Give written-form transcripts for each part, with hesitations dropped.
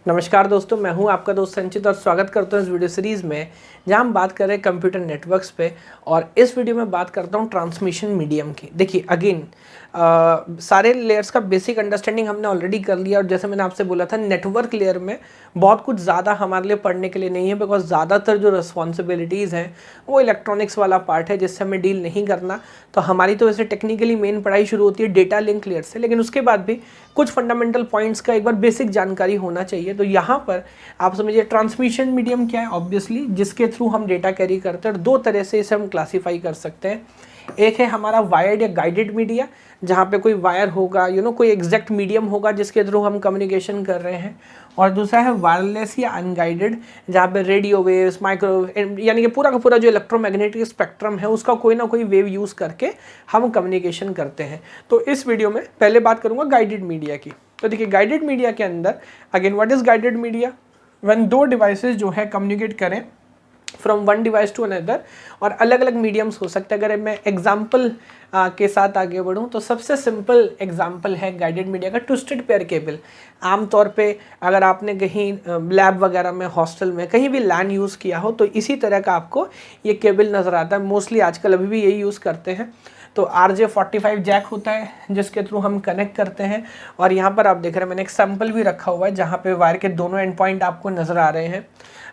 नमस्कार दोस्तों, मैं हूं आपका दोस्त संचित और स्वागत करता हूं इस वीडियो सीरीज़ में जहां हम बात कर रहे हैं कंप्यूटर नेटवर्क्स पे। और इस वीडियो में बात करता हूं ट्रांसमिशन मीडियम की। देखिए अगेन सारे लेयर्स का बेसिक अंडरस्टैंडिंग हमने ऑलरेडी कर लिया और जैसे मैंने आपसे बोला था नेटवर्क लेयर में बहुत कुछ ज़्यादा हमारे लिए पढ़ने के लिए नहीं है, बिकॉज ज़्यादातर जो रिस्पॉन्सिबिलिटीज़ हैं वो इलेक्ट्रॉनिक्स वाला पार्ट है जिससे हमें डील नहीं करना। तो हमारी तो वैसे टेक्निकली मेन पढ़ाई शुरू होती है डेटा लिंक लेयर से, लेकिन उसके बाद भी कुछ फंडामेंटल पॉइंट्स का एक बार बेसिक जानकारी होना चाहिए। तो यहाँ पर आप समझिए ट्रांसमिशन मीडियम क्या है, ऑब्वियसली जिसके थ्रू हम डेटा कैरी करते हैं। और दो तरह से इसे हम क्लासीफाई कर सकते हैं। एक है हमारा वायर्ड या गाइडेड मीडिया, जहाँ पे कोई वायर होगा, कोई एग्जैक्ट मीडियम होगा जिसके थ्रू हम कम्युनिकेशन कर रहे हैं। और दूसरा है वायरलेस या अनगाइडेड, जहाँ पे रेडियो वेव्स, माइक्रोवेव, यानी कि पूरा का पूरा जो इलेक्ट्रोमैग्नेटिक स्पेक्ट्रम है उसका कोई ना कोई वेव यूज़ करके हम कम्युनिकेशन करते हैं। तो इस वीडियो में पहले बात करूँगा गाइडेड मीडिया की। तो देखिए गाइडेड मीडिया के अंदर again what is guided media, when दो डिवाइसेस जो है कम्युनिकेट करें from one device to another, और अलग अलग मीडियम्स हो सकते हैं। अगर मैं एग्जाम्पल के साथ आगे बढ़ूं तो सबसे सिंपल एग्जाम्पल है गाइडेड मीडिया का ट्विस्टेड पेयर केबल। आमतौर पे अगर आपने कहीं लैब वगैरह में, हॉस्टल में, कहीं भी लैन यूज़ किया हो तो इसी तरह का आपको ये केबल नज़र आता है। मोस्टली आजकल अभी भी यही यूज़ करते हैं। तो RJ45 जैक होता है जिसके थ्रू हम कनेक्ट करते हैं। और यहाँ पर आप देख रहे हैं मैंने एक सैम्पल भी रखा हुआ है जहाँ पे वायर के दोनों एंड पॉइंट आपको नज़र आ रहे हैं।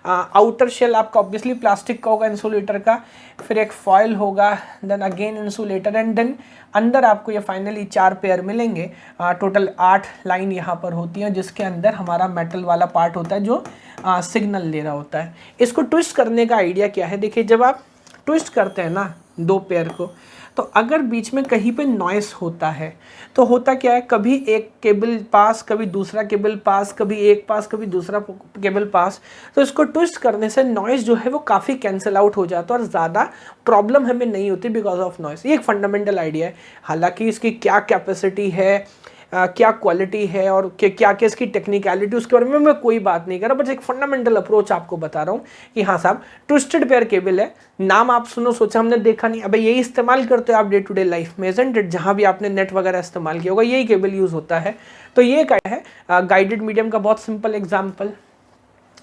आउटर शेल आपका ऑब्वियसली प्लास्टिक का होगा, इंसुलेटर का, फिर एक फॉयल होगा, then again insulator, and then अंदर आपको ये फाइनली 4 पेयर मिलेंगे। टोटल 8 लाइन यहाँ पर होती हैं जिसके अंदर हमारा मेटल वाला पार्ट होता है जो सिग्नल ले रहा होता है। इसको ट्विस्ट करने का आइडिया क्या है, देखिए जब आप ट्विस्ट करते हैं ना दो पेयर को, तो अगर बीच में कहीं पे नॉइस होता है तो होता क्या है, कभी एक केबल पास, कभी दूसरा केबल पास, कभी एक पास, कभी दूसरा केबल पास। तो इसको ट्विस्ट करने से नॉइस जो है वो काफ़ी कैंसिल आउट हो जाता है और ज़्यादा प्रॉब्लम हमें नहीं होती बिकॉज ऑफ नॉइस। ये एक फंडामेंटल आइडिया है। हालांकि इसकी क्या कैपेसिटी है, क्या क्वालिटी है और क्या क्या इसकी टेक्निकलिटी, उसके बारे में मैं कोई बात नहीं कर रहा, बस एक फंडामेंटल अप्रोच आपको बता रहा हूँ कि हाँ साहब ट्विस्टेड पेयर केबल है। नाम आप सुनो, सोचा हमने देखा नहीं, अबे यही इस्तेमाल करते हो आप डे टू डे लाइफ में, इजंट इट? जहाँ भी आपने नेट वगैरह इस्तेमाल किया होगा यही केबल यूज़ होता है। तो ये क्या है गाइडेड मीडियम का बहुत सिंपल एग्जाम्पल।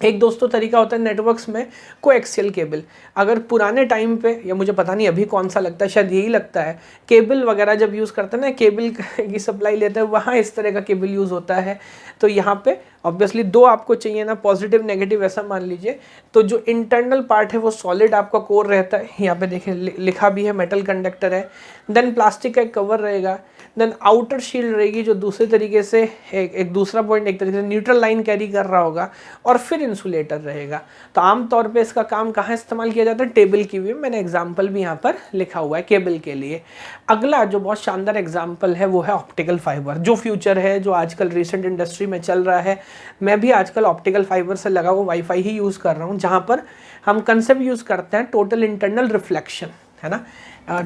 एक दोस्तों तरीका होता है नेटवर्क्स में कोएक्सियल केबल। अगर पुराने टाइम पे, या मुझे पता नहीं अभी कौन सा लगता है, शायद यही लगता है, केबल वगैरह जब यूज़ करते हैं ना, केबल की सप्लाई लेते हैं, वहाँ इस तरह का केबल यूज़ होता है। तो यहाँ पे ऑब्वियसली दो आपको चाहिए ना, पॉजिटिव नेगेटिव ऐसा मान लीजिए। तो जो इंटरनल पार्ट है वो सॉलिड आपका कोर रहता है, यहाँ पे देखिए लिखा भी है मेटल कंडक्टर है। देन प्लास्टिक का एक कवर रहेगा, देन आउटर शील्ड रहेगी जो दूसरे तरीके से एक दूसरा पॉइंट एक तरीके से न्यूट्रल लाइन कैरी कर रहा होगा, और फिर इंसुलेटर रहेगा। तो आमतौर पे इसका काम कहाँ इस्तेमाल किया जाता है, टेबल की भी, मैंने एग्जाम्पल भी यहाँ पर लिखा हुआ है केबल के लिए। अगला जो बहुत शानदार एग्जाम्पल है वो है ऑप्टिकल फाइबर, जो फ्यूचर है, जो आजकल रिसेंट इंडस्ट्री में चल रहा है। मैं भी आजकल ऑप्टिकल फाइबर से लगा हुआ वाईफाई ही यूज़ कर रहा हूँ, जहाँ पर हम कंसेप्ट यूज़ करते हैं टोटल इंटरनल रिफ्लेक्शन, है ना।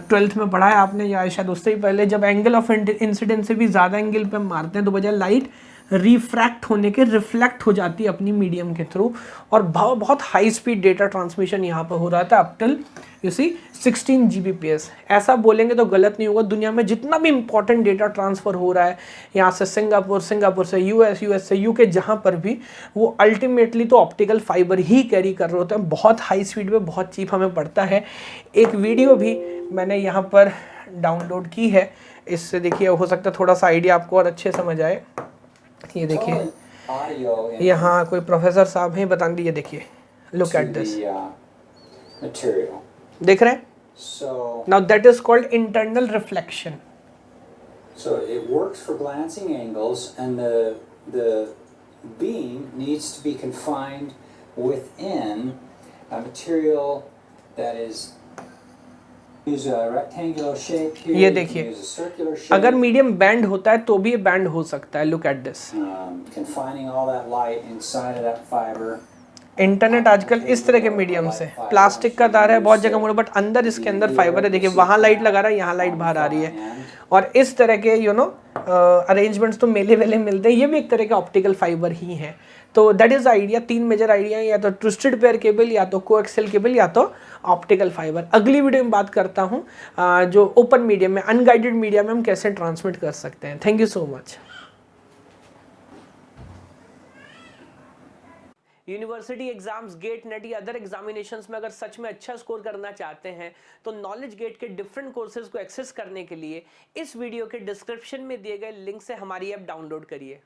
12th में पढ़ा है आपने या शायद उससे ही पहले, जब एंगल ऑफ इंसिडेंस से भी ज़्यादा एंगल पे मारते हैं तो बजाय लाइट रिफ्रैक्ट होने के रिफ्लेक्ट हो जाती है अपनी मीडियम के थ्रू, और बहुत हाई स्पीड डेटा ट्रांसमिशन यहाँ पर हो रहा था up till you see 16 Gbps। ऐसा बोलेंगे तो गलत नहीं होगा, दुनिया में जितना भी इंपॉर्टेंट डेटा ट्रांसफ़र हो रहा है यहाँ से सिंगापुर से यूएस से यूके, जहाँ पर भी, वो अल्टीमेटली तो ऑप्टिकल फाइबर ही कैरी कर रहे होते हैं। बहुत हाई स्पीड पे, बहुत चीप हमें पड़ता है। एक वीडियो भी मैंने यहाँ पर डाउनलोड की है, इससे देखिए हो सकता है थोड़ा सा आइडिया आपको और अच्छे समझ आए। ये देखिए यहाँ कोई प्रोफेसर साहब हैं, बता दीजिए, देखिए लुक एट दिस, देख रहे हैं? Now that is called internal reflection. So it works for glancing angles, and the beam needs to be confined within a material that is use a rectangular shape here. ये देखिए अगर medium band होता है तो भी ये band हो सकता है। Look at this, confining all that light inside of that fiber. Internet आजकल इस तरह के मीडियम से, प्लास्टिक का तार है, बहुत जगह मोड़े, बट अंदर इसके अंदर फाइबर है। देखिए वहाँ लाइट लगा रहा है, यहाँ लाइट बाहर आ रही है, और इस तरह के अरेंजमेंट्स तो मेले वेले मिलते हैं। ये भी एक तरह का ऑप्टिकल फाइबर ही है। तो that is idea. 3 major idea है, या तो ट्विस्टेड पेयर केबल, या तो कोएक्सियल केबल, या तो ऑप्टिकल फाइबर। अगली वीडियो में बात करता हूँ जो ओपन मीडियम में, अनगाइडेड मीडिया में हम कैसे ट्रांसमिट कर सकते हैं। Thank you so much. University exams, GATE, NET या अदर एग्जामिनेशंस में अगर सच में अच्छा स्कोर करना चाहते हैं तो नॉलेज गेट के डिफरेंट कोर्सेज को एक्सेस करने के लिए इस वीडियो के डिस्क्रिप्शन में दिए गए लिंक से हमारी ऐप डाउनलोड करिए।